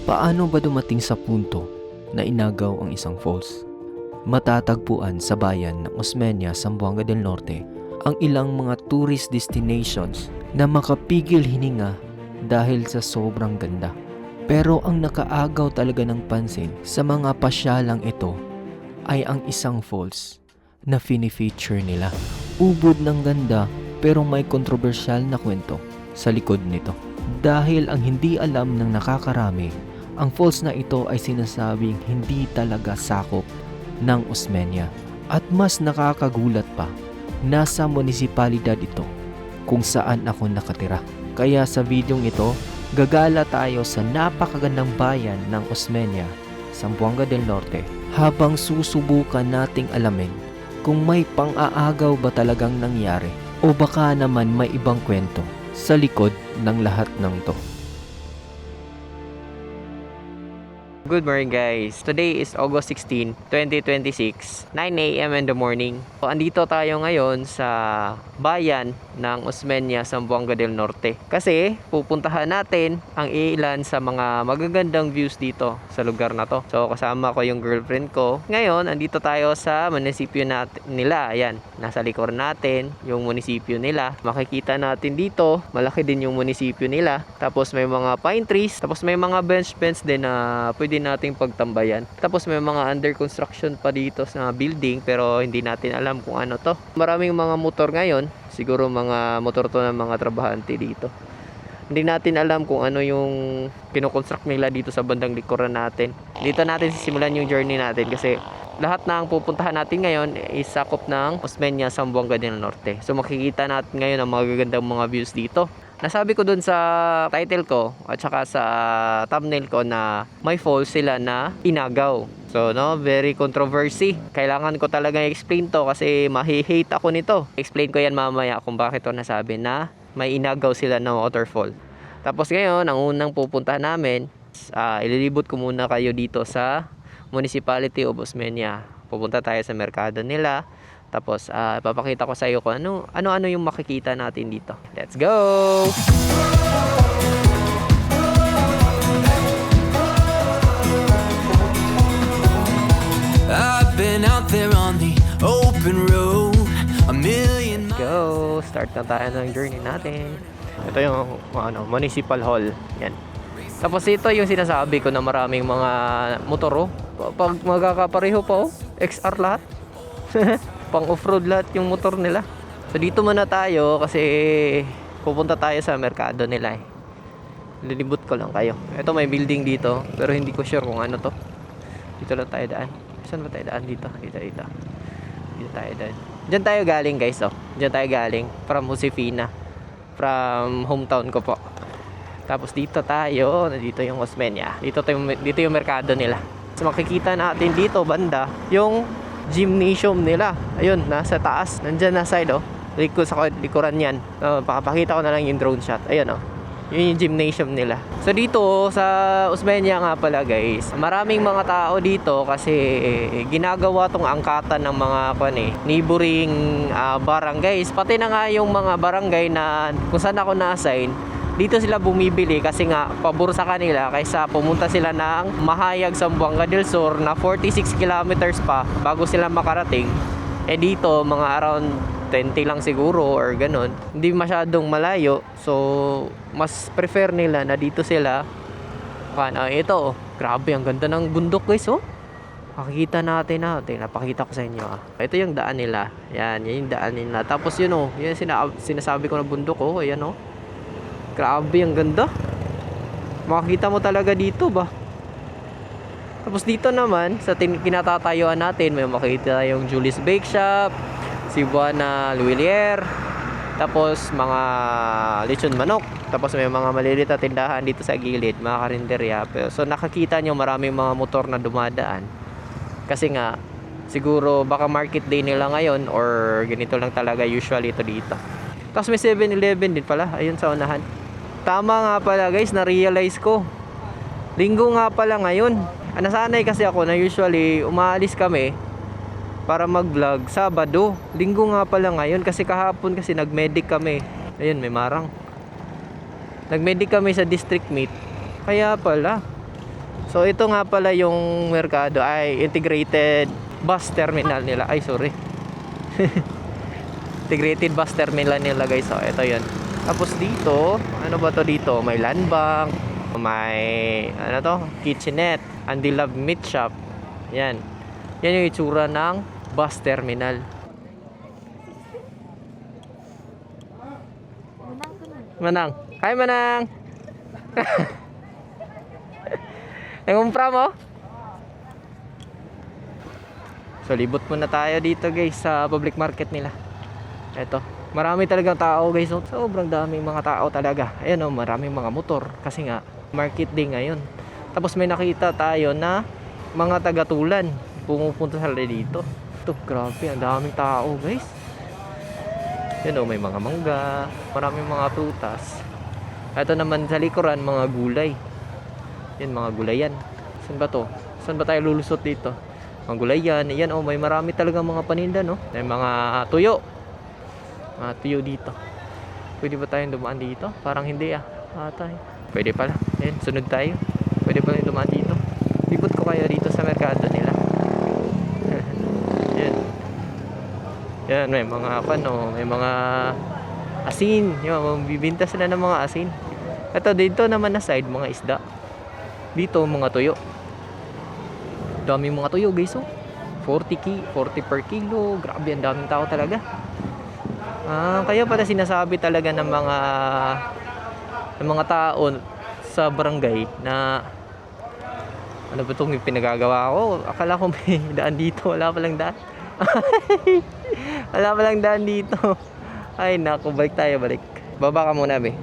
Paano ba dumating sa punto na inagaw ang isang falls? Matatagpuan sa bayan ng Osmeña, Zamboanga del Norte ang ilang mga tourist destinations na makapigil hininga dahil sa sobrang ganda. Pero ang nakaagaw talaga ng pansin sa mga pasyalang ito ay ang isang falls na fini-feature nila. Ubod ng ganda pero may kontrobersyal na kwento sa likod nito. Dahil ang hindi alam ng nakakarami, ang falls na ito ay sinasabing hindi talaga sakop ng Osmeña. At mas nakakagulat pa, nasa munisipalidad ito kung saan ako nakatira. Kaya sa videong ito, gagala tayo sa napakagandang bayan ng Osmeña, Zamboanga del Norte, habang susubukan nating alamin kung may pang-aagaw ba talagang nangyari o baka naman may ibang kwento sa likod ng lahat ng to. Good morning guys! Today is August 16, 2026, 9 AM in the morning. So, andito tayo ngayon sa bayan ng Osmeña, Zamboanga del Norte. Kasi pupuntahan natin ang ilan sa mga magagandang views dito sa lugar na to. So kasama ko yung girlfriend ko. Ngayon, andito tayo sa munisipyo nila. Ayan, nasa likod natin yung munisipyo nila. Makikita natin dito, malaki din yung munisipyo nila. Tapos may mga pine trees. Tapos may mga bench din na pwede nating pagtambayan. Tapos may mga under construction pa dito sa building pero hindi natin alam kung ano to. Maraming mga motor ngayon, siguro mga motor to ng mga trabahante dito. Hindi natin alam kung ano yung kinoconstruct nila dito sa bandang likuran natin. Dito natin sisimulan yung journey natin kasi lahat ng pupuntahan natin ngayon is sakop ng Osmeña, Zamboanga del Norte. So makikita natin ngayon ang magagandang mga views dito. Nasabi ko dun sa title ko at saka sa thumbnail ko na may falls sila na inagaw. So no, very controversy. Kailangan ko talaga i-explain to kasi mahi-hate ako nito. Explain ko yan mamaya kung bakit to nasabi na may inagaw sila na waterfall. Tapos ngayon, ang unang pupuntahan namin, ililibot ko muna kayo dito sa Municipality of Osmeña. Pupunta tayo sa merkado nila. Tapos papakita ko sa iyo kung ano yung makikita natin dito. Let's go! I've been out there on the open road a million miles. Go! Start na tayo ng journey natin. Ito yung Municipal Hall. Yan. Tapos ito yung sinasabi ko na maraming mga motor. Pag magkakapareho pa XR lahat. Pang off-road lahat yung motor nila. So dito muna tayo kasi pupunta tayo sa merkado nila eh. Lilibot ko lang kayo. Ito may building dito pero hindi ko sure kung ano to. Dito lang tayo daan. Saan ba tayo daan dito? Dito tayo daan. Diyan tayo galing guys oh. Diyan tayo galing from Josefina. From hometown ko po. Tapos dito tayo, dito yung Osmeña. Dito yung merkado nila. So makikita natin dito banda yung gymnasium nila. Ayun, nasa taas. Nandyan na side oh. Sa likuran yan. Pakapakita ko na lang yung drone shot. Ayun oh. Yun yung gymnasium nila. So dito sa Osmeña nga pala guys, maraming mga tao dito kasi ginagawa tong angkatan ng mga neighboring barangays. Pati na nga yung mga barangay na kung saan ako na-assign, dito sila bumibili kasi nga pabor sa kanila kaysa pumunta sila ng Mahayag, Zamboanga del Sur na 46 kilometers pa bago sila makarating. Eh dito mga around 20 lang siguro or ganun. Hindi masyadong malayo. So mas prefer nila na dito sila. Ito oh, grabe ang ganda ng bundok guys oh. Makikita natin napakita ko sa inyo ah. Ito yung daan nila. Yan yung daan nila. Tapos yun oh, yun sinasabi ko na bundok oh, ayan oh. Grabe, ang ganda. Makikita mo talaga dito ba? Tapos dito naman, sa kinatatayuan natin, may makikita yung Julie's Bake Shop, Cebuana Luilier, tapos mga lechon manok. Tapos may mga maliliit na tindahan dito sa gilid, mga karinderya. So nakakita nyo maraming mga motor na dumadaan. Kasi nga, siguro baka market day nila ngayon or ganito lang talaga usually ito dito. Tapos may 7-Eleven din pala, ayun sa unahan. Tama nga pala guys, na-realize ko. Linggo nga pala ngayon. Nasanay kasi ako na usually umaalis kami para mag-vlog Sabado. Linggo nga pala ngayon kasi kahapon kasi nag-medic kami. Ayun, may marang. Nag-medic kami sa district meet. Kaya pala. So ito nga pala yung merkado ay integrated bus terminal nila. Ay sorry. Integrated bus terminal nila guys. So ito yun. Tapos dito, ano ba to dito? May land bank, may ano to? Kitchenette, Andy Love Meat Shop. Yan. Yan yung itsura ng bus terminal. Manang. Hi Manang. Nangumpra mo? So libot muna tayo dito guys sa public market nila. Eto, marami talagang tao guys. So, sobrang daming mga tao talaga. Ayan o, maraming mga motor. Kasi nga, market day ngayon. Tapos may nakita tayo na mga taga-Tulan pumupunta sila dito. Ito, grabe, ang daming tao guys. Yan o, may mga mangga, maraming mga prutas. Ito naman sa likuran, mga gulay. Yan, mga gulayan. Saan ba to? Saan ba tayo lulusot dito? Mga gulayan. Yan o, may marami talaga mga paninda no. May mga tuyo. Mga tuyo dito. Pwede ba tayong dumaan dito? Parang hindi Atay. Pwede pala. Yan, sunod tayo. Pwede pala yung dumaan dito. Libot ko kayo dito sa merkado nila. Yan. Yan, may mga may mga asin. Yan, bibinta sila ng mga asin. Ito dito naman na side, mga isda. Dito, mga tuyo. Daming mga tuyo guys 40 per kilo. Grabe, ang daming tao talaga. Kaya pala sinasabi talaga ng mga tao sa barangay na ano ba itong pinagagawa ko? Akala ko may daan dito. Wala palang daan. Wala palang daan dito. Ay naku, balik tayo, balik. Baba ka muna be.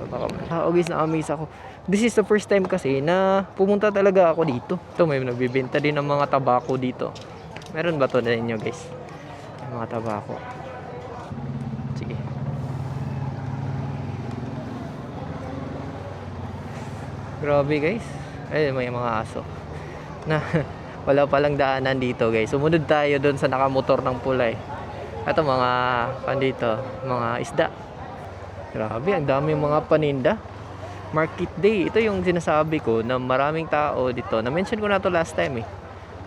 Baba ka muna. Guys, na-amaze ako. This is the first time kasi na pumunta talaga ako dito. Ito, may nagbibenta din ng mga tabako dito. Meron ba to na inyo guys? Mga tabako. Sige. Grabe guys. Ay, may mga aso. Na wala palang daanan dito guys. Sumunod tayo doon sa nakamotor ng pula eh. Ito mga pandito, mga isda. Grabe, ang dami mga paninda. Market day. Ito yung sinasabi ko na maraming tao dito. Na-mention ko na to last time eh.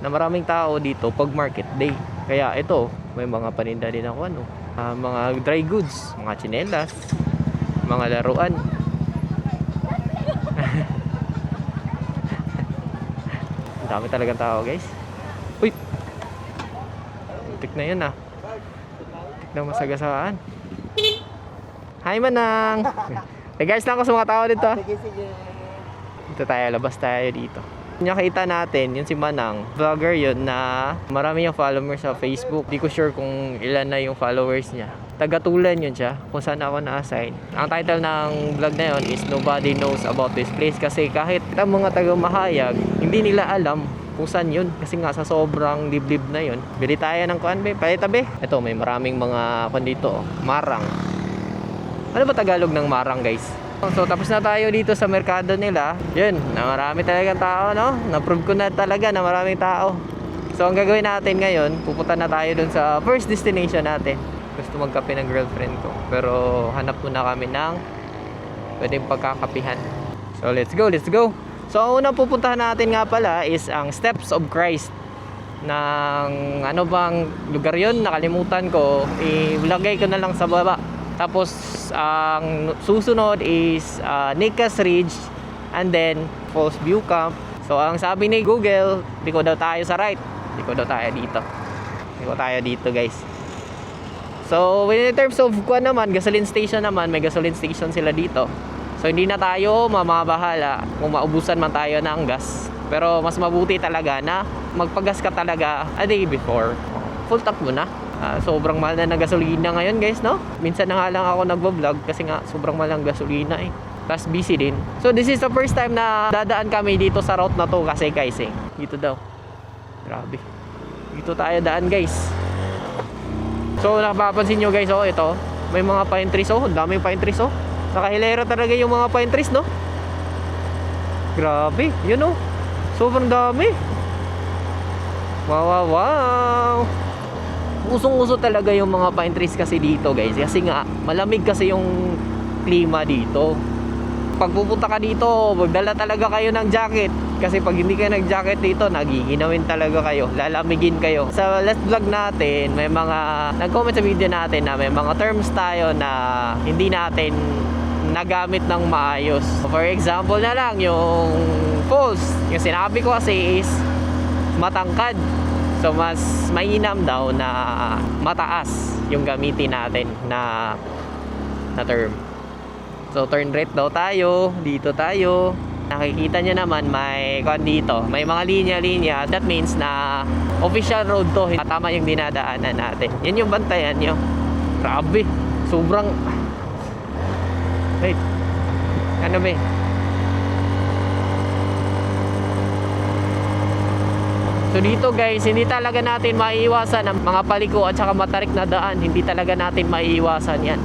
Na maraming tao dito pag market day. Kaya ito, may mga paninda din ako mga dry goods, mga tsinelas, mga laruan. Ang dami talagang tao guys. Uy! Tik na yun Tik na masagasaan. Hi Manang! Hey guys, lang ako sa mga tao dito. Dito tayo, labas tayo dito. Nakita natin, yun si Manang, vlogger yun na marami yung followers sa Facebook. Di ko sure kung ilan na yung followers niya. Taga-Tulan yun siya, kung saan ako na-assign. Ang title ng vlog na yun is Nobody Knows About This Place. Kasi kahit ang mga taga-Mahayag, hindi nila alam kung saan yun. Kasi nga sa sobrang liblib na yun. Bili tayo ng kuan be, palitabi. Ito, may maraming mga kuan dito, marang. Ano ba Tagalog ng marang guys? So tapos na tayo dito sa merkado nila. Yun, na marami talagang tao no? Na-prove ko na talaga na maraming tao. So ang gagawin natin ngayon, pupunta na tayo dun sa first destination natin. Gusto magkape ng girlfriend ko. Pero hanap muna kami ng pwedeng pagkakapihan. So let's go, let's go. So ang unang pupuntahan natin nga pala is ang Steps of Christ. Ng ano bang lugar yun? Nakalimutan ko. Ilagay ko na lang sa baba. Tapos ang susunod is Nicas Ridge and then Falls View Camp. So ang sabi ni Google, dito daw tayo sa right. Dito daw tayo dito. Dito tayo dito guys. So in terms of kuan naman, gasoline station naman, may gasoline station sila dito. So hindi na tayo mamabahala kung maubusan man tayo ng gas. Pero mas mabuti talaga na magpagas ka talaga a day before. Full tank mo na. Sobrang mahal na ng gasolina ngayon guys, no? Minsan na nga lang ako nagvo-vlog kasi nga sobrang mahal ng gasolina eh. Plus busy din. So this is the first time na dadaan kami dito sa route na to kasi guys eh. Dito daw. Grabe. Dito tayo daan guys. So napapansin nyo guys, ito. May mga pine trees ang daming pine trees Nakahilera talaga yung mga pine trees, no? Grabe, yun sobrang dami. Wow. Usong-uso talaga yung mga pine trees kasi dito guys. Kasi nga malamig kasi yung klima dito. Pag pupunta ka dito, magdala talaga kayo ng jacket. Kasi pag hindi kayo nag-jacket dito, nagiginawin talaga kayo. Lalamigin kayo. Sa last vlog natin, may mga nag-comment sa video natin na may mga terms tayo na hindi natin nagamit ng maayos. For example na lang, yung false. Yung sinabi ko kasi is matangkad. So mas mainam daw na mataas yung gamitin natin na term. So turn right daw tayo, dito tayo. Nakikita nyo naman may dito, may mga linya-linya. That means na official road to. Tama yung dinadaanan natin. Yan yung bantayan nyo. Grabe, sobrang... Wait, ano ba? So dito guys, hindi talaga natin maiiwasan ang mga paliko at saka matarik na daan. Hindi talaga natin maiiwasan yan.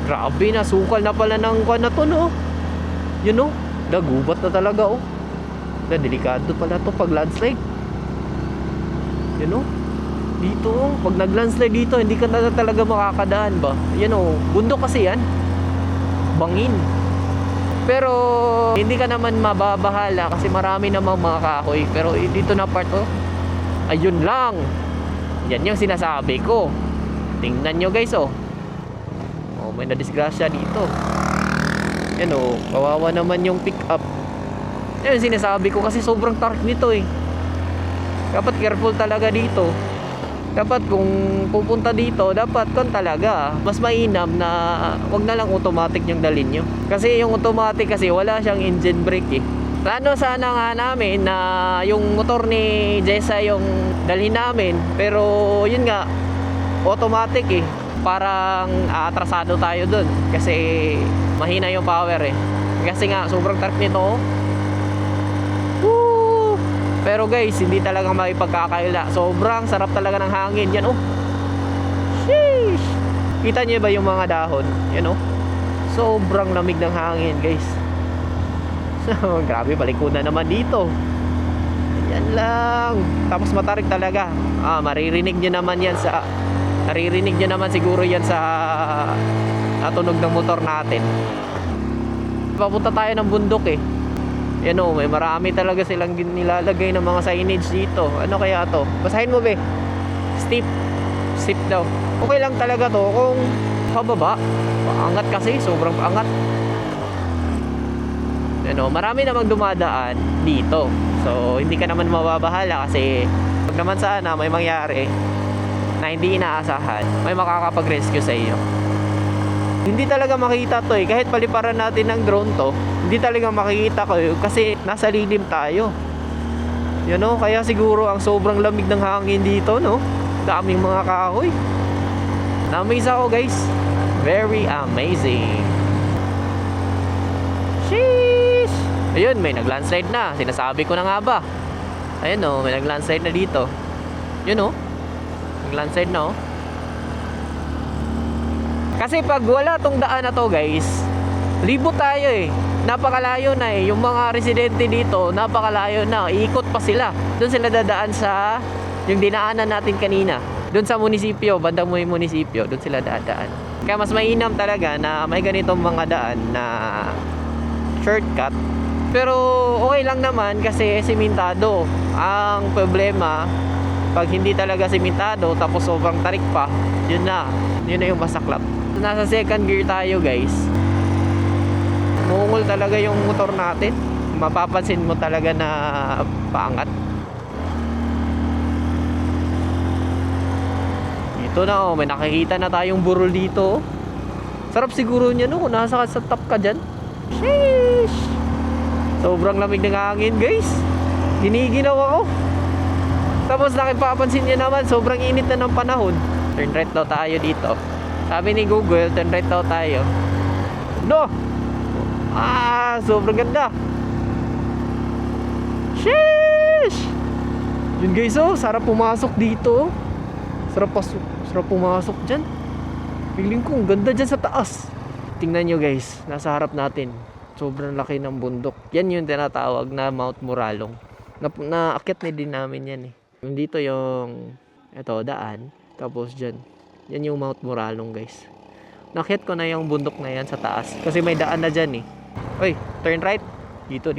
Grabe na, sukal na pala ng na to, no? Yun, no? Dagubat na talaga, oh. Delikado pala to pag landslide. Yun, no? Dito, oh. Pag nag-landslide dito, hindi ka na talaga makakadaan ba? Yan, oh. Bundok kasi yan. Bangin. Pero, hindi ka naman mababahala kasi marami namang mga kahoy. Pero dito na part, oh. Ayun lang. Yan yung sinasabi ko. Tingnan nyo, guys, oh. May nadisgrasya dito. Yan o, kawawa naman yung pick up. Yan sinasabi ko kasi sobrang tark nito eh. Dapat careful talaga dito. Dapat kung pupunta dito, dapat kon talaga. Mas mainam na wag na lang automatic yung dalhin nyo. Kasi yung automatic kasi wala siyang engine brake eh. Plano sana nga namin na yung motor ni Jessa yung dalhin namin. Pero yun nga, automatic eh. Parang atrasado tayo dun kasi mahina yung power eh. Kasi nga sobrang tark nito. Woo! Pero guys, hindi talaga makipagkakaila. Sobrang sarap talaga ng hangin. Yan, oh. Sheesh! Kita niyo ba yung mga dahon? Yan, oh. Sobrang lamig ng hangin, guys. Grabe, balik ko na naman dito. Yan lang. Tapos matarik talaga. Maririnig nyo naman yan sa... Naririnig nyo naman siguro yan sa tunog ng motor natin. Papunta tayo ng bundok eh. Yan o, may marami talaga silang nilalagay ng mga signage dito. Ano kaya to? Basahin mo be. Steep. Steep daw. Okay lang talaga to kung pababa. Paangat kasi, sobrang paangat. Yan o, marami namang dumadaan dito. So, hindi ka naman mababahala kasi pag naman sana may mangyari na hindi inaasahan, may makakapag-rescue sa iyo. Hindi talaga makita to eh. Kahit paliparan natin ng drone to, hindi talaga makikita ko kasi nasa lilim tayo. Yan o, kaya siguro ang sobrang lamig ng hangin dito, no? Daming mga kahoy. Na-amaze ako guys. Very amazing. Sheesh! Ayun, may nag-landslide na. Sinasabi ko na nga ba? Ayun o, may nag-landslide na dito. Yun o. Landslide na oh. Kasi pag wala tong daan na to guys, libo tayo eh. Napakalayo na eh. Yung mga residente dito, napakalayo na. Iikot pa sila. Doon sila dadaan sa yung dinaanan natin kanina. Doon sa munisipyo, bandang may munisipyo, doon sila dadaan. Kaya mas mainam talaga na may ganitong mga daan na shortcut. Pero okay lang naman kasi simentado. Ang problema, pag hindi talaga simentado tapos sobrang tarik pa, yun na yung masaklap. So, nasa second gear tayo guys. Mungol talaga yung motor natin. Mapapansin mo talaga na paangat. Ito na oh, may nakikita na tayong burol dito. Sarap siguro niya no kung nasa sa top ka dyan. Sheesh! Sobrang lamig ng hangin guys. Giniginaw ako. Tapos nakipapansin niyo naman, sobrang init na ng panahon. Turn right daw tayo dito. Sabi ni Google, turn right daw tayo. No! Sobrang ganda. Sheesh! Yun guys, oh, sarap pumasok dito. Sarap pumasok dyan. Feeling ko, ang ganda dyan sa taas. Tingnan nyo guys, nasa harap natin. Sobrang laki ng bundok. Yan yung tinatawag na Mount Muralong. Naakyat na din namin yan eh. Dito yung daan, tapos dyan yan yung Mount Muralong guys. Nakit ko na yung bundok na yan sa taas. Kasi may daan na dyan eh. Uy, turn right. Dito.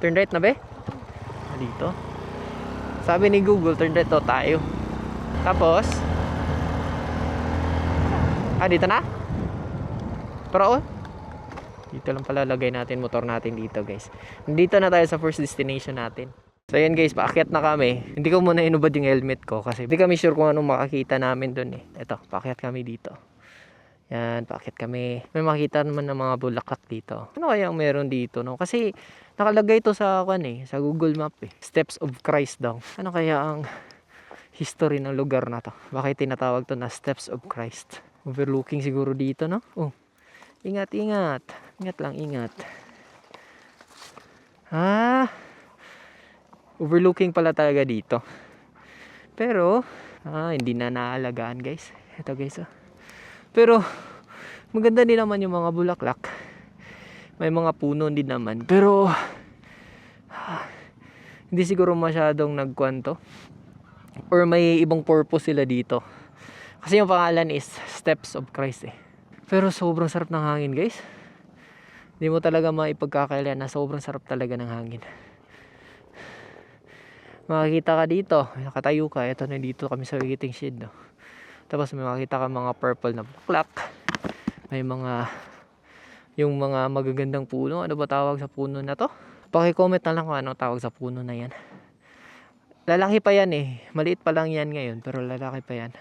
Turn right na be? Dito. Sabi ni Google, turn right to tayo. Tapos, dito na? Pero dito lang pala lagay natin motor natin dito guys. Dito na tayo sa first destination natin. So yun guys, paakyat na kami. Hindi ko muna inubad yung helmet ko kasi hindi kami sure kung anong makakita namin dun eh. Eto, paakyat kami dito. Yan, paakyat kami. May makita naman ng mga bulaklak dito. Ano kaya ang meron dito, no? Kasi nakalagay to sa sa Google Map eh. Steps of Christ daw. Ano kaya ang history ng lugar na to? Bakit tinatawag to na Steps of Christ? Overlooking siguro dito, no? Oh. Ingat. Ingat lang, ingat. Overlooking pala talaga dito. Pero, hindi na naalagaan guys. Ito guys, Pero, maganda din naman yung mga bulaklak. May mga puno din naman. Pero, hindi siguro masyadong nagkwanto. Or may ibang purpose sila dito. Kasi yung pangalan is Steps of Christ eh. Pero sobrang sarap ng hangin guys. Hindi mo talaga maipagkakailan na sobrang sarap talaga ng hangin. Makikita ka dito, nakatayo ka, ito na dito kami sa waiting shed, no? Tapos may makikita ka mga purple na bulaklak. May mga, yung mga magagandang puno. Ano ba tawag sa puno na to? Paki-comment na lang kung ano tawag sa puno na yan. Lalaki pa yan eh. Maliit pa lang yan ngayon, pero lalaki pa yan.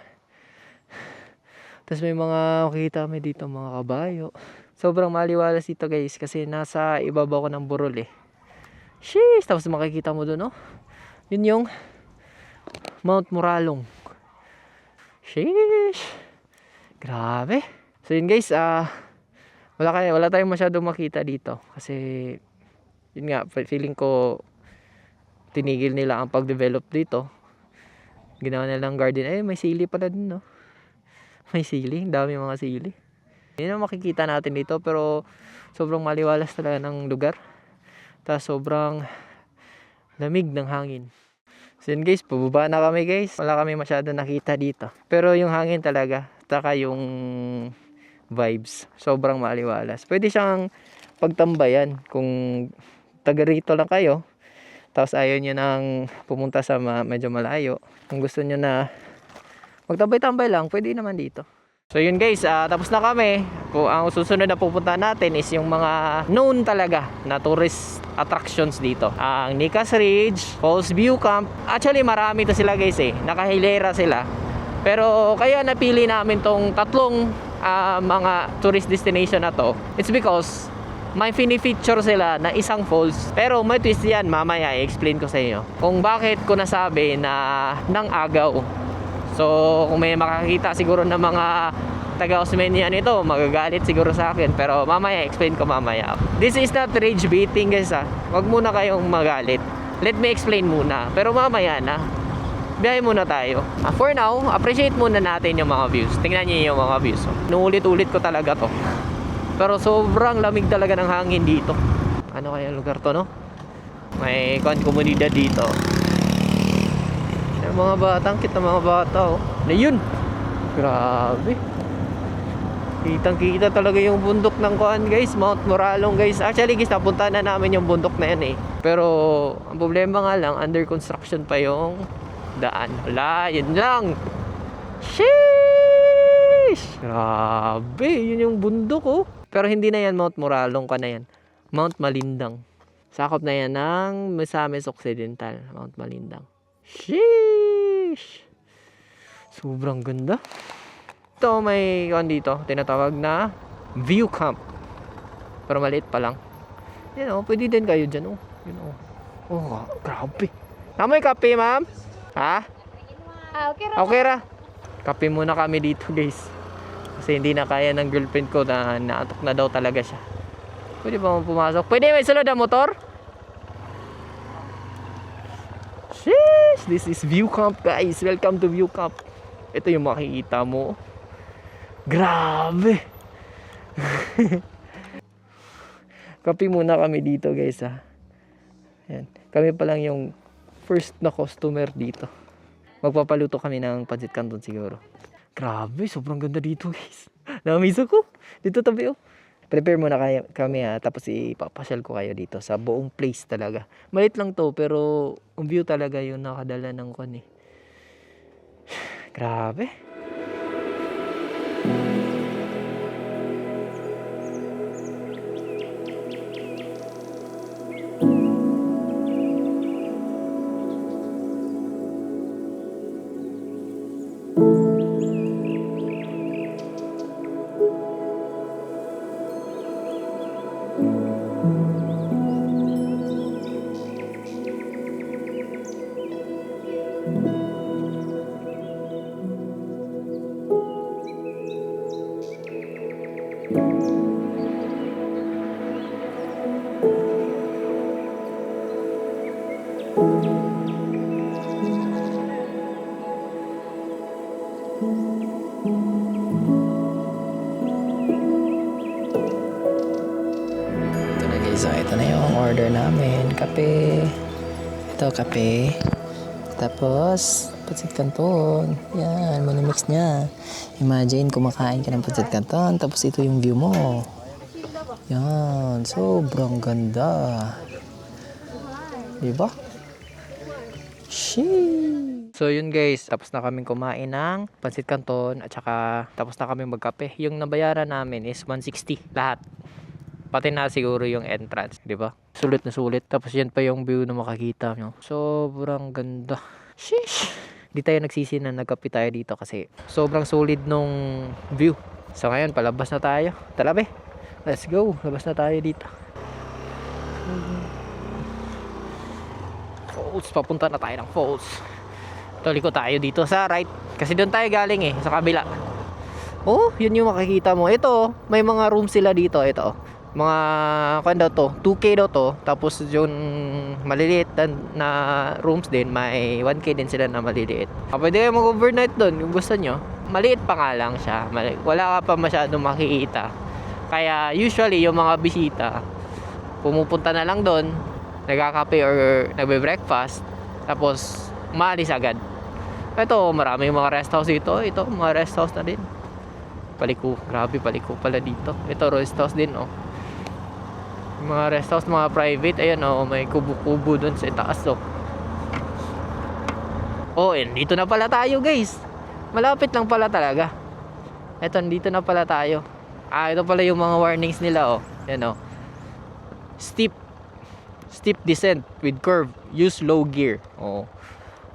Tapos may mga makikita kami dito, mga kabayo. Sobrang maliwalas dito guys, kasi nasa ibabaw ko ng burol eh. Sheesh! Tapos makikita mo doon, yun yung Mount Moralong. Sheesh! Grabe! So yun guys, wala tayong masyadong makita dito. Kasi, yun nga, feeling ko tinigil nila ang pag-develop dito. Ginawa nilang garden. May sili pala dun, no? May sili, dami mga sili. Yun ang makikita natin dito, pero sobrang maliwalas talaga ng lugar. Tapos sobrang lamig ng hangin. So yun guys, pababa na kami guys. Wala kami masyado nakita dito. Pero yung hangin talaga, taka yung vibes, sobrang maliwalas. Pwede siyang pagtambayan kung taga rito lang kayo. Tapos ayaw nyo nang pumunta sa medyo malayo. Kung gusto nyo na magtambay-tambay lang, pwede naman dito. So yun guys, tapos na kami. Ang susunod na pupunta natin is yung mga known talaga na tourist attractions dito. Ang Nicas Ridge, Falls View Camp. Actually marami to sila guys eh. Nakahilera sila. Pero kaya napili namin tong tatlong mga tourist destination na to. It's because may fini-feature sila na isang falls. Pero may twist yan, mamaya i-explain ko sa inyo kung bakit ko nasabi na nang agaw. So kung may makakita siguro ng mga taga Osmeña nito, magagalit siguro sa akin. Pero mamaya, explain ko mamaya. This is not rage baiting guys Wag muna kayong magalit. Let me explain muna. Pero mamaya na. Biyahe muna tayo. For now, appreciate muna natin yung mga views. Tingnan niyo yung mga views. Nuulit-ulit ko talaga to. Pero sobrang lamig talaga ng hangin dito. Ano kaya lugar to, no? May komunidad dito. Yung mga bata, kita mga bata Na yun. Grabe. Kitang-kita talaga yung bundok ng guys, Mount Moralong guys. Actually guys, napunta na namin yung bundok na yan eh. Pero ang problema nga lang, under construction pa yung daan. Wala, yun lang. Sheesh! Grabe, yun yung bundok Pero hindi na yan Mount Moralong ka na yan. Mount Malindang. Sakop na yan ng Misamis Occidental, Mount Malindang. Sheesh! Sobrang ganda. Ito may dito, tinatawag na View Camp. Pero maliit pa lang. Yan pwede din kayo dyan Yun grabe. Namoy kape, ma'am? Ha? Okay ra. Okay ra. Kape muna kami dito, guys. Kasi hindi na kaya ng girlfriend ko na naatok na daw talaga siya. Pwede ba pumasok? Pwede may sulod ang motor? Sheesh! This is View Camp, guys. Welcome to View Camp. Ito yung makikita mo. Grabe. Kape muna kami dito guys Yan. Kami pa lang yung first na customer dito. Magpapaluto kami ng pancit canton siguro. Grabe, sobrang ganda dito guys. Namiss ko. Dito tabi oh. Prepare muna kami tapos ipapasyal ko kayo dito sa buong place talaga. Malit lang to, pero ang view talaga yung nakadala ng kon eh. Grabe. Ito na guys, ito na yung order namin. Kape. Ito, kape. Tapos, pancit canton. Yan, manimix niya. Imagine, kumakain ka ng pancit canton. Tapos ito yung view mo. Yan, sobrang ganda. Diba? Sheesh. So yun guys, tapos na kaming kumain ng pancit canton at saka tapos na kaming magkape. Yung nabayaran namin is 160 lahat. Pati na siguro yung entrance, di ba? Sulit na sulit. Tapos yan pa yung view na makakita nyo. Sobrang ganda. Sheesh! Di tayo nagsisi na nagkape tayo dito kasi sobrang solid nung view. So ngayon, palabas na tayo. Tara be! Let's go! Labas na tayo dito. Falls. Papunta na tayo ng falls. Tuliko tayo dito sa right. Kasi doon tayo galing sa kabila. Oh, yun yung makikita mo. Ito, may mga rooms sila dito. Ito, mga, kung daw to, 2K daw to. Tapos yung maliliit na rooms din, may 1K din sila na maliliit. Pwede kayo mag-overnight doon kung gusto nyo. Maliit pa nga lang siya. Wala ka pa masyadong makikita. Kaya usually yung mga bisita, pumupunta na lang doon, nagkakape or nagbe-breakfast, tapos maalis agad. Ito, maraming mga rest house dito. Ito, mga rest house na din. Paliko, grabe, paliko pala dito. Ito, rest house din, oh. Mga rest house, mga private. Ayan, oh, may kubo-kubo dun sa itaas, oh. Oh, and dito na pala tayo, guys. Malapit lang pala talaga. Ito, dito na pala tayo. Ito pala yung mga warnings nila, oh. Ayan, oh. Steep descent with curve. Use low gear. Oh.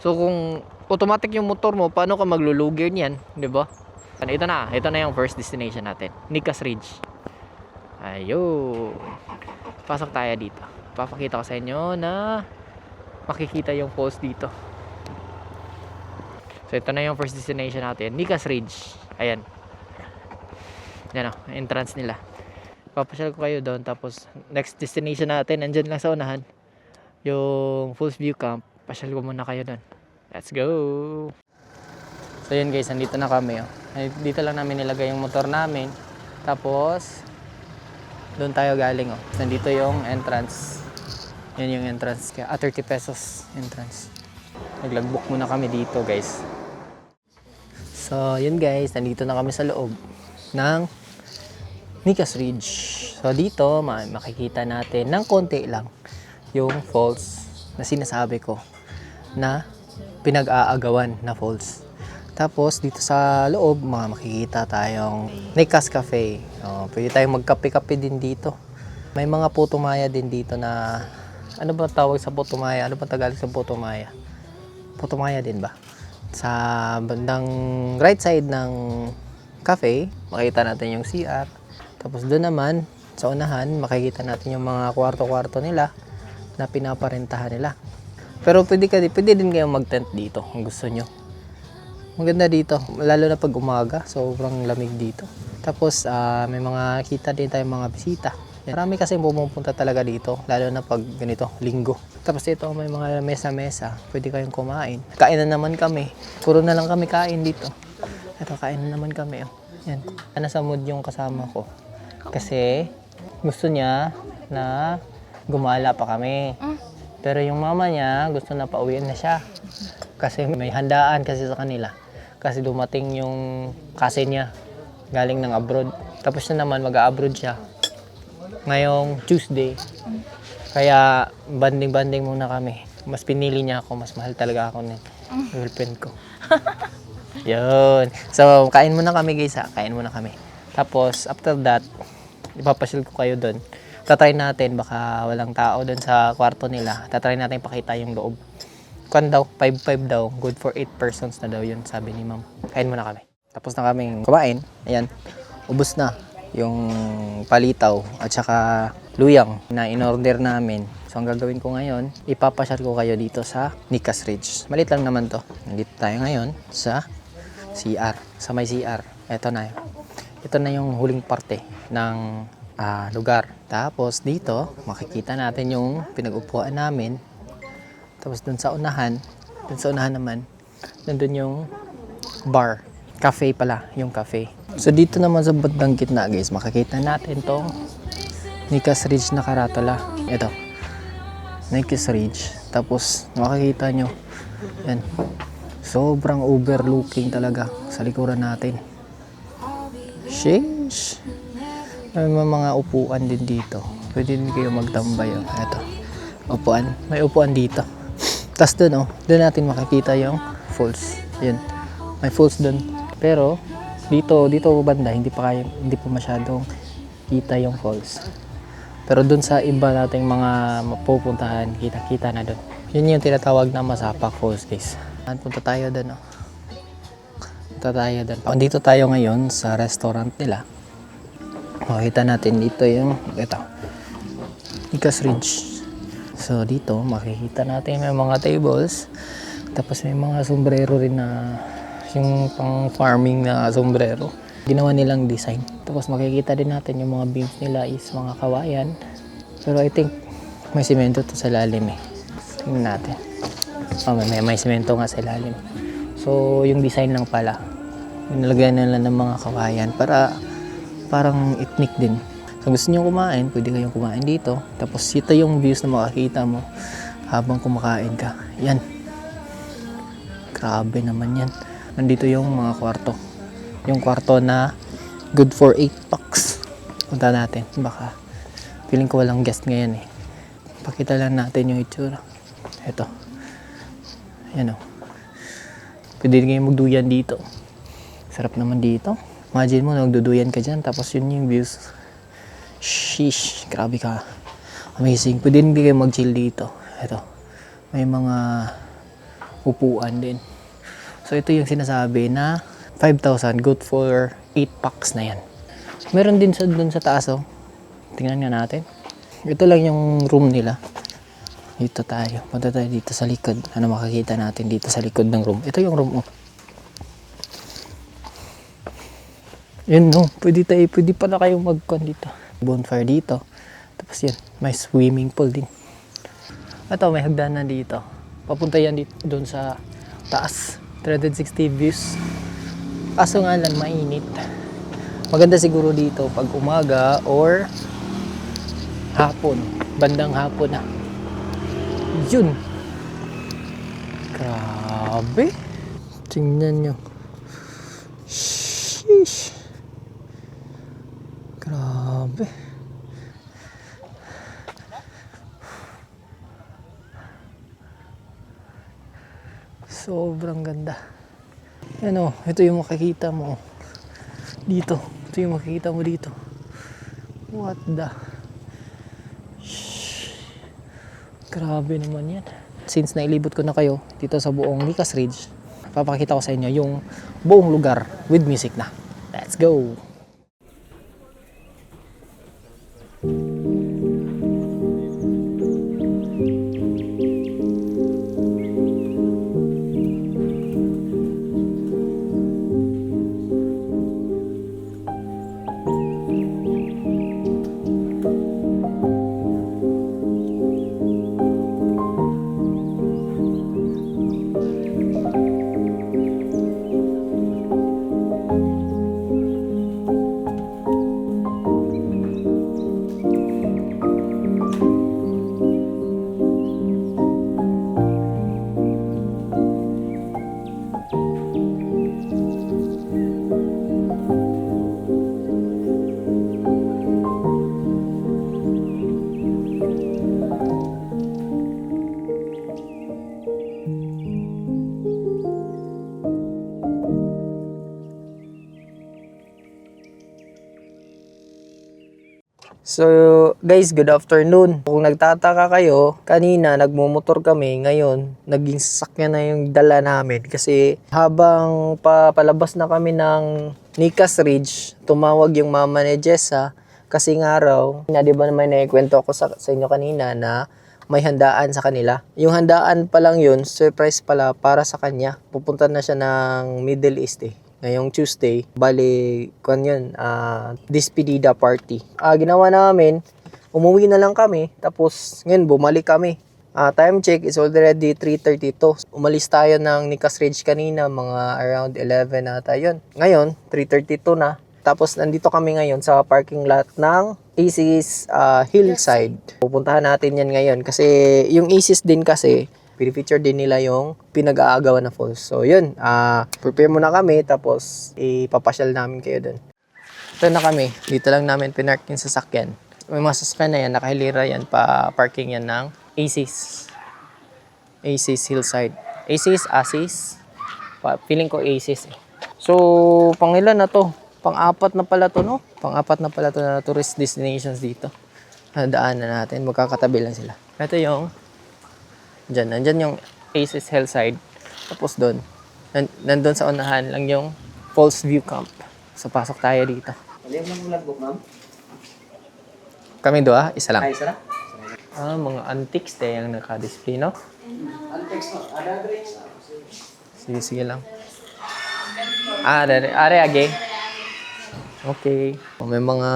So, kung automatic yung motor mo, paano ka maglo-low gear niyan, 'di ba? Ito na yung first destination natin, Nicas Ridge. Ayun. Pasok tayo dito. Papakita ko sa inyo na makikita yung falls dito. So ito na yung first destination natin, Nicas Ridge. Ayan. Yan entrance nila. Papasyal ko kayo doon, tapos next destination natin, andyan lang sa unahan, yung Falls View Camp. Pasyal ko muna kayo doon. Let's go! So yun guys, nandito na kami. Dito lang namin nilagay yung motor namin. Tapos, doon tayo galing. Nandito yung entrance. Yan yung entrance. 30 pesos entrance. Naglagbok muna kami dito guys. So yun guys, nandito na kami sa loob ng Nicas Ridge. So dito, makikita natin ng konti lang yung falls na sinasabi ko na pinag-aagawan na falls. Tapos dito sa loob, makikita tayong Nicas Cafe. Pwede tayong magkape-kape din dito. May mga putumaya din dito na, ano ba tawag sa putumaya? Ano ba Tagalog sa putumaya? Putumaya din ba? Sa bandang right side ng cafe, makikita natin yung CR. Tapos doon naman, sa unahan, makikita natin yung mga kwarto-kwarto nila na pinaparentahan nila. Pero pwede din kayong mag-tent dito kung gusto nyo. Maganda dito, lalo na pag umaga, sobrang lamig dito. Tapos may mga kita din tayong mga bisita. Marami kasi pumupunta talaga dito, lalo na pag ganito, linggo. Tapos ito, may mga mesa-mesa, pwede kayong kumain. Kain na naman kami, puro na lang kami kain dito. Ito, kain na naman kami. Yan. Nasa mood yung kasama ko. Kasi gusto niya na gumala pa kami. Pero yung mama niya gusto na pauwiin na siya. Kasi may handaan kasi sa kanila. Kasi dumating yung cousin niya. galing ng abroad. Tapos na naman mag-a-abroad siya ngayong Tuesday. Kaya banding-banding muna kami. Mas pinili niya ako, mas mahal talaga ako ng girlfriend ko. Yun. So, kain muna kami guys ha. Kain muna kami. Tapos, after that, ipapasyal ko kayo doon. Tatry natin, baka walang tao doon sa kwarto nila. Tatry natin pakita yung loob. Kuan daw, 5-5 daw. Good for 8 persons na daw yun, sabi ni ma'am. Kain muna kami. Tapos na kaming kumain. Ayan, ubos na yung palitaw at saka luyang na in-order namin. So, ang gagawin ko ngayon, ipapasyal ko kayo dito sa Nicas Ridge. Malit lang naman to. Nandito tayo ngayon sa CR. Sa may CR. Ito na. Ito na yung huling parte ng lugar. Tapos dito, makikita natin yung pinag-upuan namin. Tapos dun sa unahan naman, nandun yung bar. Cafe pala, yung cafe. So dito naman sa bandang gitna guys, makikita natin tong Nicas Ridge na karatula. Ito. Nicas Ridge. Tapos makikita nyo, yan. Sobrang overlooking talaga sa likuran natin. Sheesh. May mga upuan din dito. Pwede din kayo magtambay. Ito. Upuan. May upuan dito. Tapos dun, doon natin makikita yung falls. Yun. May falls dun. Pero, dito banda, hindi pa masyadong kita yung falls. Pero dun sa iba nating mga mapupuntahan, kita-kita na dun. Yun yung tinatawag na Masapak Falls guys. Punta tayo dun. Punta tayo dun. Dito tayo ngayon sa restaurant nila. Makita natin dito yung Nicas Ridge. So dito makikita natin may mga tables. Tapos may mga sombrero rin na yung pang farming na sombrero. Ginawa nilang design. Tapos makikita din natin yung mga beams nila is mga kawayan. Pero I think may semento to sa lalim eh. Tingnan natin. May semento nga sa lalim. So yung design lang pala. Nilagyan nila ng mga kawayan para parang ethnic din. So gusto niyo kumain, pwede kayong kumain dito. Tapos ito yung views na makakita mo habang kumakain ka. Yan. Grabe naman yan. Nandito yung mga kwarto. Yung kwarto na good for 8 bucks. Punta natin. Baka feeling ko walang guest ngayon eh. Pakita lang natin yung itsura. Ito. Yan o. Pwede kayo magduyan dito. Sarap naman dito. Imagine mo, nagduduyan ka dyan. Tapos yun yung views. Sheesh. Grabe ka. Amazing. Pwede rin kayo mag-chill dito. Ito. May mga upuan din. So ito yung sinasabi na 5,000 good for 8 packs na yan. Meron din dun sa taas oh. Tingnan nga natin. Ito lang yung room nila. Dito tayo. Punta tayo dito sa likod. Ano makikita natin dito sa likod ng room? Ito yung room oh. Yun no. Pwede pala kayong mag-con dito. Bonfire dito. Tapos yan. May swimming pool din. Ito may hagdanan dito. Papunta yan dito dun sa taas. 360 views. Kaso nga lang mainit. Maganda siguro dito pag umaga or hapon. Bandang hapon na. Yun. Grabe. Tingnan nyo. Sheesh. Grabe. Sobrang ganda. Ano, ito yung makikita mo dito. Ito yung makikita mo dito. What the? Shhh. Grabe naman yan. Since nailibot ko na kayo dito sa buong Nicas Ridge, papakita ko sa inyo yung buong lugar with music na. Let's go! So, guys, good afternoon. Kung nagtataka kayo, kanina nagmumotor kami, ngayon naging sasakyan na yung dala namin kasi habang papalabas na kami ng Nicas Ridge, tumawag yung mama ni Jessa kasi nga raw, di ba naman naikwento ako sa inyo kanina na may handaan sa kanila. Yung handaan pa lang yun, surprise pala para sa kanya. Pupunta na siya ng Middle East ngayong Tuesday, bali, despedida party. Ginawa namin, umuwi na lang kami, tapos ngayon bumalik kami. Time check is already 3:32. Umalis tayo ng Nicas Ridge kanina, mga around 11 ata yun. Ngayon, 3:32 na. Tapos nandito kami ngayon sa parking lot ng Aces Hillside. Pupuntahan natin yan ngayon kasi yung Aces din kasi, pinifeature din nila yung pinag-aagawan na falls. So yun, prepare muna kami tapos ipapasyal namin kayo dun. Ito na kami, dito lang namin pinark yung sasakyan. May mga sasakyan na yan, nakahilira yan, pa-parking yan ng Aces. Aces Hillside. Aces. Feeling ko Aces eh. So, pangilan na to? Pang-apat na pala to, no? Pang-apat na pala to na tourist destinations dito. Daan na natin, magkakatabi lang sila. Ito yung nandyan yung Aces Hillside. Tapos doon, nandun sa unahan lang yung Falls View Camp. So, pasok tayo dito. Alam mo yung logbook, ma'am? Kami doon, isa lang. Ay, sara? Mga antiques yung naka-display, no? Antex mo. Ada drinks na. Sige lang. Are age. Okay. May mga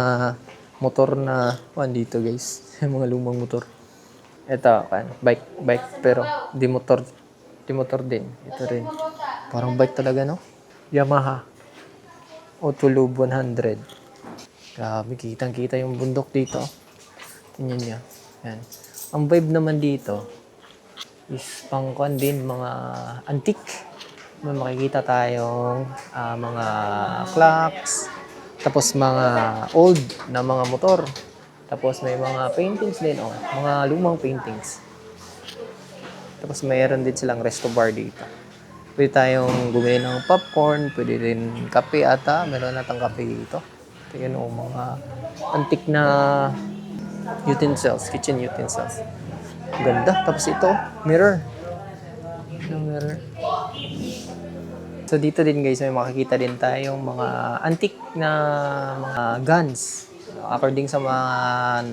motor na dito, guys. Mga lumang motor. Ito, bike pero di motor din. Ito rin. Parang bike talaga, no? Yamaha. Autolube 100. Grabe, kitang-kita yung bundok dito. Tingnan niyo. Yan. Ang vibe naman dito is pangkuan din, mga antique. May makikita tayong mga clocks. Tapos mga old na mga motor. Tapos may mga paintings din, mga lumang paintings. Tapos mayroon din silang resto bar dito. Pwede tayong bumili ng popcorn, pwede rin kape ata. Meron natang kape dito. Tingnan mga antique na utensils, kitchen utensils. Ganda. Tapos ito, mirror. Mirror. So dito din guys, may makikita din tayong mga antique na mga guns. According sa mga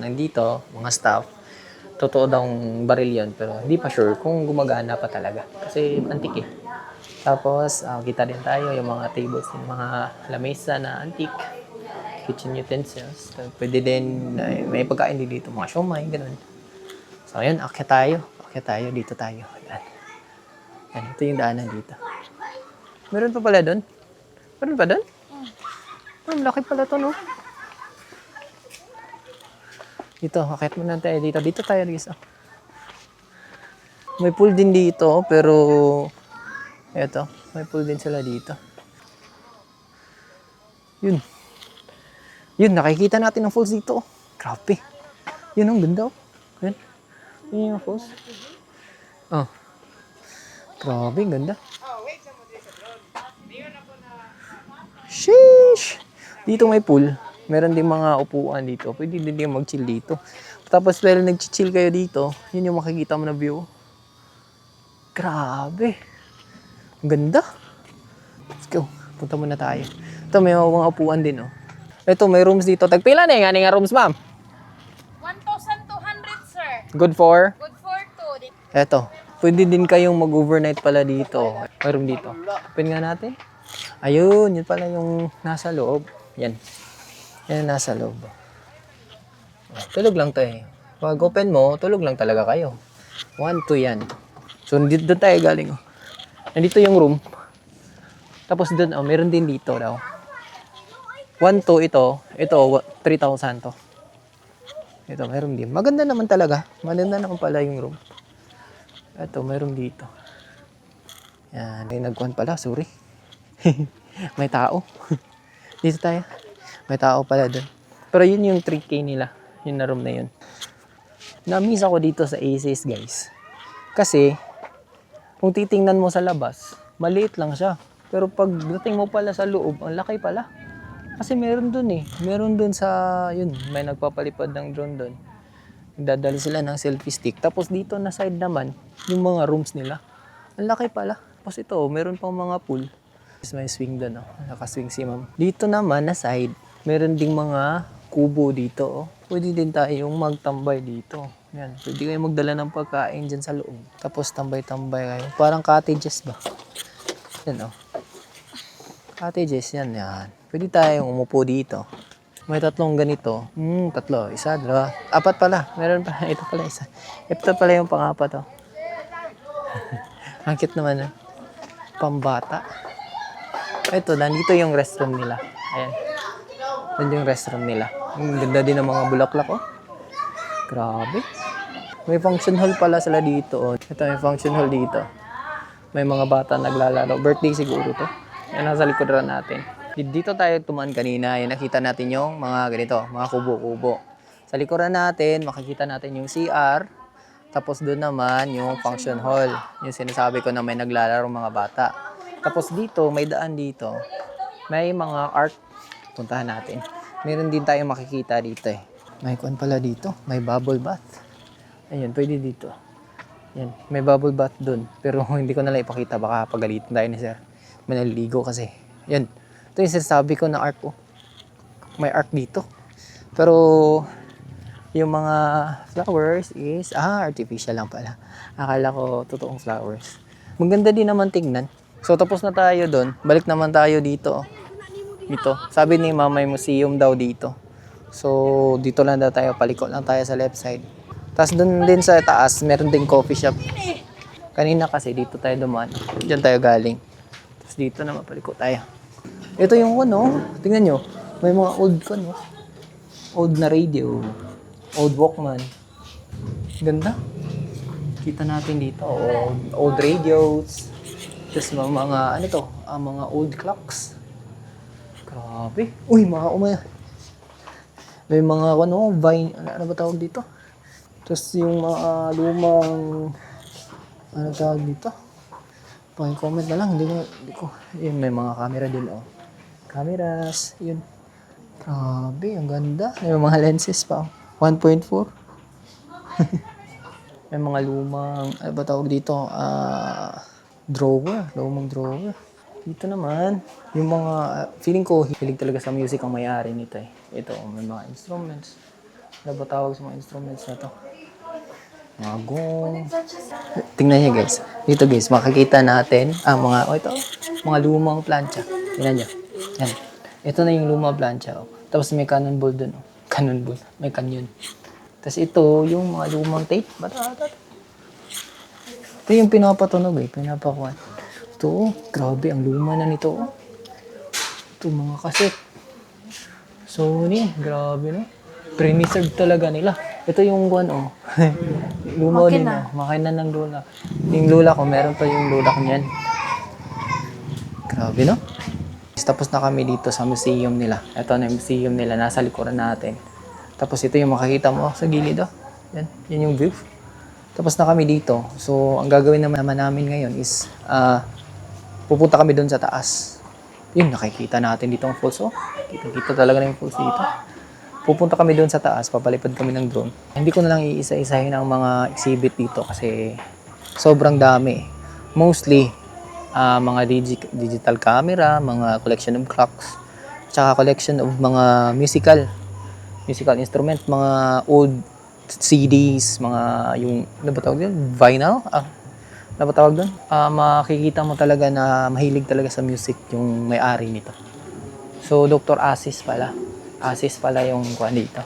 nandito, mga staff, totoo daw baril yun, pero hindi pa sure kung gumagana pa talaga. Kasi antique eh. Tapos, kita din tayo yung mga tables, yung mga lamesa na antique, kitchen utensils. Pwede din, may pagkain din dito, mga siomai, ganun. So, ayun, akyat tayo, dito tayo. Yan, ito yung daanan dito. Meron pa pala doon? Meron pa doon? Laki pala to, no? Dito, akit mo na tayo dito. Dito tayo, guys. May pool din dito, pero eto, may pool din sila dito. Yun, nakikita natin ang falls dito. Grabe. Yun, ang ganda. Yun. Yun yung falls. Grabe, ganda. Sheesh! Dito may pool. Meron din mga upuan dito. Pwede din mag-chill dito. Tapos, while nag-chill kayo dito, yun yung makikita mo na view. Grabe. Ang ganda. Let's go. Punta muna tayo. Ito, may mga upuan din, Ito, may rooms dito. Tagpila na yung nga rooms, ma'am? 1,200, sir. Good for? Good for 2. Eto. Pwede din kayong mag-overnight pala dito. May room dito. Open nga natin. Ayun, yun pala yung nasa loob. Yan. Yan nasa loob. Tulog lang tayo. Pag open mo, tulog lang talaga kayo. 1, 2 yan. So, doon tayo galing. Nandito yung room. Tapos doon, meron din dito daw. 1, 2 ito. Ito, 3,000 to. Ito, meron din. Maganda naman talaga. Maganda naman pala yung room. Ito, meron dito. Yan. May nagkuhan pala. Sorry. May tao. Dito tayo. May tao pala doon. Pero yun yung 3K nila. Yung na room na yun. Na-miss ako dito sa Aces, guys. Kasi, kung titingnan mo sa labas, maliit lang siya. Pero pag dating mo pala sa loob, ang laki pala. Kasi meron dun eh. Meron dun sa, yun, may nagpapalipad ng drone dun. Dadali sila ng selfie stick. Tapos dito na side naman, yung mga rooms nila. Ang laki pala. Tapos ito, meron pang mga pool. Tapos may swing dun, oh. Nakaswing si ma'am. Dito naman na side, meron ding mga kubo dito, oh. Pwede din tayong magtambay dito. Yan. Pwede kayo magdala ng pagkain dyan sa loob. Tapos tambay-tambay kayo. Parang cottages ba? Yan, oh. Cottages, yan, yan. Pwede tayong umupo dito. May tatlong ganito. Tatlo. Isa, dalawa. Apat pala. Meron pa. Ito pala isa. Ito pala yung pang-apat, oh. Ang cute naman, oh. Pambata. Ito, nandito yung restroom nila. Ayan. Nandito yung restroom nila. Ang ganda din ng mga bulaklak, oh. Grabe. May function hall pala sila dito, oh. Ito, may function hall dito. May mga bata naglalaro. Birthday siguro to. Yan, nasa likodan natin. Dito tayo tumaan kanina. Yan, nakita natin yung mga ganito, mga kubo-kubo. Sa likuran natin, makikita natin yung CR. Tapos doon naman yung function hall. Yung sinasabi ko na may naglalaro mga bata. Tapos dito, may daan dito. May mga art. Puntahan natin. Meron din tayong makikita dito eh. May kuwan pala dito. May bubble bath. Ayun, pwede dito. Yan, may bubble bath doon. Pero hindi ko nalang ipakita. Baka pagalitan tayo ni sir. May naliligo kasi. Yan. Ito yung sinasabi ko na art, oh. May art dito. Pero yung mga flowers is, artificial lang pala. Akala ko totoong flowers. Maganda din naman tingnan. So tapos na tayo doon. Balik naman tayo dito. Dito. Sabi ni mama may museum daw dito. So dito lang daw tayo. Paliko lang tayo sa left side. Tapos doon din sa taas, meron ding coffee shop. Kanina kasi dito tayo dumaan. Diyan tayo galing. Tapos dito na mapaliko tayo. Ito yung ano, tingnan nyo. May mga old ano. Old na radio. Old Walkman. Ganda. Kita natin dito. Old radios. Tapos mga ano to, mga old clocks. Grabe. Uy, mga may mga ano, vine, ano ba tawag dito? Tapos yung mga lumang, ano tawag dito? Paki-comment na lang, hindi ko. Yun, may mga camera din, oh. Cameras, yun. Grabe, ang ganda. May mga lenses pa, oh. 1.4. May mga lumang, ano ba tawag dito? Drawer, lumang drawer. Dito naman, yung mga, feeling ko, hilig talaga sa music ang may-ari nito eh. Ito, may mga instruments. Ano ba tawag sa mga instruments na to? Mga gong. Tingnan niyo guys. Dito guys, makikita natin ang mga, ito, mga lumang plancha. Tingnan niyo. Yan. Ito na yung lumang plancha. Oh. Tapos may cannonball dun. Oh. Cannonball. May canyon. Tapos ito, yung mga lumang tape. Ito yung pinapatunog eh. Pinapakuan. Ito, grabe. Ang luma na nito. Oh. Ito, mga cassette. Sony. Grabe no. Pre-reserved talaga nila. Ito yung one, oh. Luma din, oh. Makina ng lula. Yung lula ko, meron pa yung lula ko niyan. Grabe, no? Tapos na kami dito sa museum nila. Ito na yung museum nila. Nasa likuran natin. Tapos ito yung makikita mo sa gilid, oh. Yan. Yan yung view. Tapos na kami dito. So, ang gagawin naman namin ngayon is, pupunta kami doon sa taas. Yun, nakikita natin dito ang falls, oh. Kita talaga na yung falls dito. Pupunta kami doon sa taas, papalipad kami ng drone. Hindi ko na lang iisa-isahin ang mga exhibit dito kasi sobrang dami. Mostly, mga digital camera, mga collection of clocks, tsaka collection of mga musical instrument, mga old CDs, mga yung, ano ba tawag doon? Vinyl? Ano ba tawag doon? Makikita mo talaga na mahilig talaga sa music yung may-ari nito. So, Dr. Asis pala. Asis pala yung kuha dito.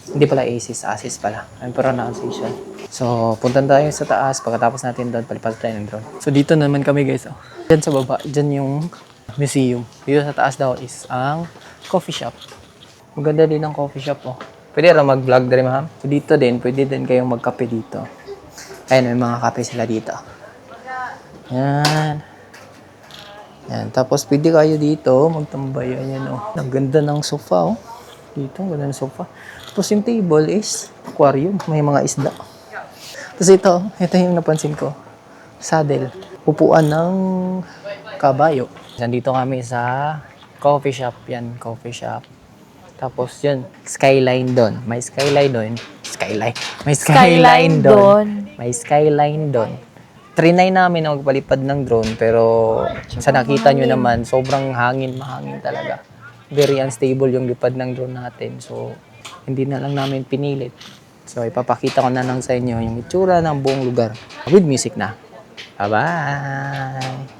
Hindi pala Asis, Asis pala. Ang pronunciation. So, punta tayo sa taas. Pagkatapos natin doon, palipad tayo ng drone. So, dito naman kami guys. Oh. Diyan sa baba, diyan yung museum. Dito sa taas daw is ang coffee shop. Maganda din ang coffee shop. Oh. Pwede rin mag-vlog din, ma'am. So, dito din, pwede din kayong magkape dito. Ayun, may mga kape sila dito. Yan. Yan. Tapos, pwede kayo dito magtambay. Ayan, oh. Ang ganda ng sofa, oh. Dito, ang ganda ng sofa. Tapos yung table is aquarium. May mga isda. Tapos ito yung napansin ko. Saddle. Upuan ng kabayo. Nandito kami sa Coffee shop yan, coffee shop. Tapos yun, skyline doon. May skyline doon. May skyline doon. May skyline doon. Trinay namin na magpalipad ng drone pero sa nakita nyo naman, sobrang mahangin talaga. Very unstable yung lipad ng drone natin. So, hindi na lang namin pinilit. So, ipapakita ko na lang sa inyo yung itsura ng buong lugar. With music na. Bye-bye!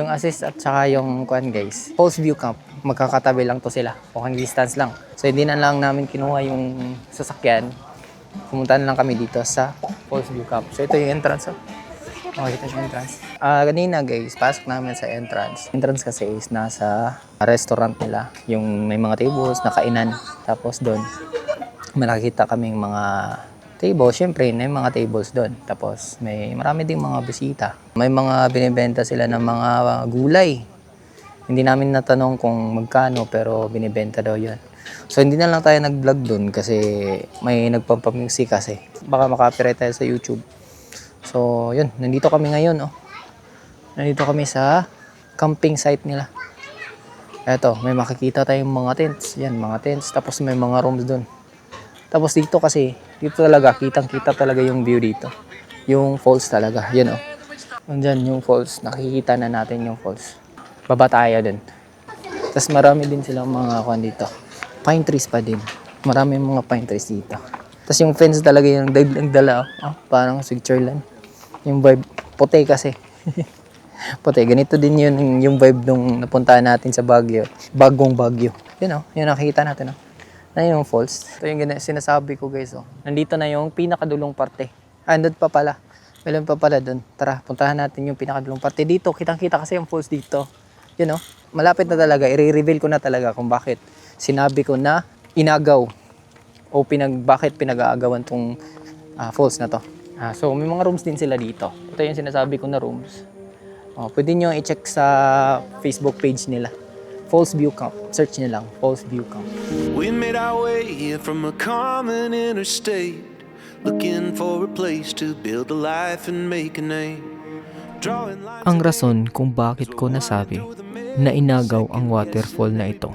Yung assist at saka yung kuan guys, Falls View Camp, magkakatabi lang to sila, walking distance lang. So hindi na lang namin kinuha yung sasakyan, pumunta na lang kami dito sa Falls View Camp. So ito yung entrance. Ito yung entrance. Kanina guys, pasok namin sa entrance. Entrance kasi is nasa restaurant nila, yung may mga tables, nakainan. Tapos doon, may nakikita kaming mga table, syempre may mga tables doon. Tapos may marami ding mga bisita. May mga binibenta sila ng mga gulay. Hindi namin natanong kung magkano pero binibenta daw 'yon. So hindi na lang tayo nag-vlog doon kasi may nagpapamiksi kasi. Baka makapirate tayo sa YouTube. So yun, nandito kami ngayon Nandito kami sa camping site nila. Eto, may makikita tayong mga tents. Yan, mga tents. Tapos may mga rooms doon. Tapos dito kasi, dito talaga, kitang-kita talaga yung view dito. Yung falls talaga, yun Nandyan yung falls, nakikita na natin yung falls. Baba tayo dun. Tapos marami din silang mga kuwan dito. Pine trees pa din. Marami mga pine trees dito. Tapos yung fence talaga yung nagdala. Parang Switzerland. Yung vibe, puti kasi. Puti, ganito din yun yung vibe nung napuntahan natin sa Baguio. Bagong Baguio. Yun yung nakikita natin na yung falls. Ito yung sinasabi ko guys. Nandito na yung pinakadulong parte. Andun pa pala. Meron pa pala dun. Tara, puntahan natin yung pinakadulong parte. Dito, kitang-kita kasi yung falls dito. Yun malapit na talaga. I-reveal ko na talaga kung bakit sinabi ko na inagaw o bakit pinag-aagawan tong falls na to. So may mga rooms din sila dito. Ito yung sinasabi ko na rooms. Pwede nyo i-check sa Facebook page nila. Falls View Camp. Search nyo lang, Falls View Camp. We made our way from a common interstate, looking for a place to build a life and make a name. Drawing lines. Ang rason kung bakit ko nasabi na inagaw ang waterfall na ito,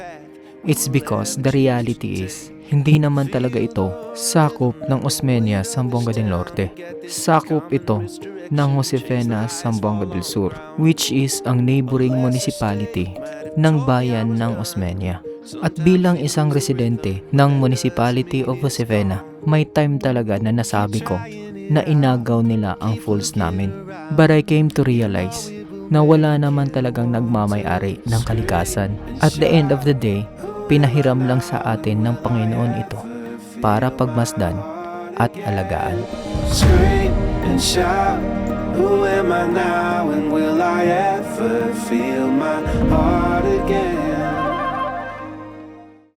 it's because the reality is, hindi naman talaga ito sakop ng Osmeña, Zamboanga del Norte. Sakop ito ng Josefina, Zamboanga del Sur, which is ang neighboring municipality ng bayan ng Osmeña. At bilang isang residente ng Municipality of Josefina, may time talaga na nasabi ko na inagaw nila ang falls namin. But I came to realize na wala naman talagang nagmamay-ari ng kalikasan. At the end of the day, pinahiram lang sa atin ng Panginoon ito para pagmasdan at alagaan. Scream and shout, who am I now and will I ever feel my heart again?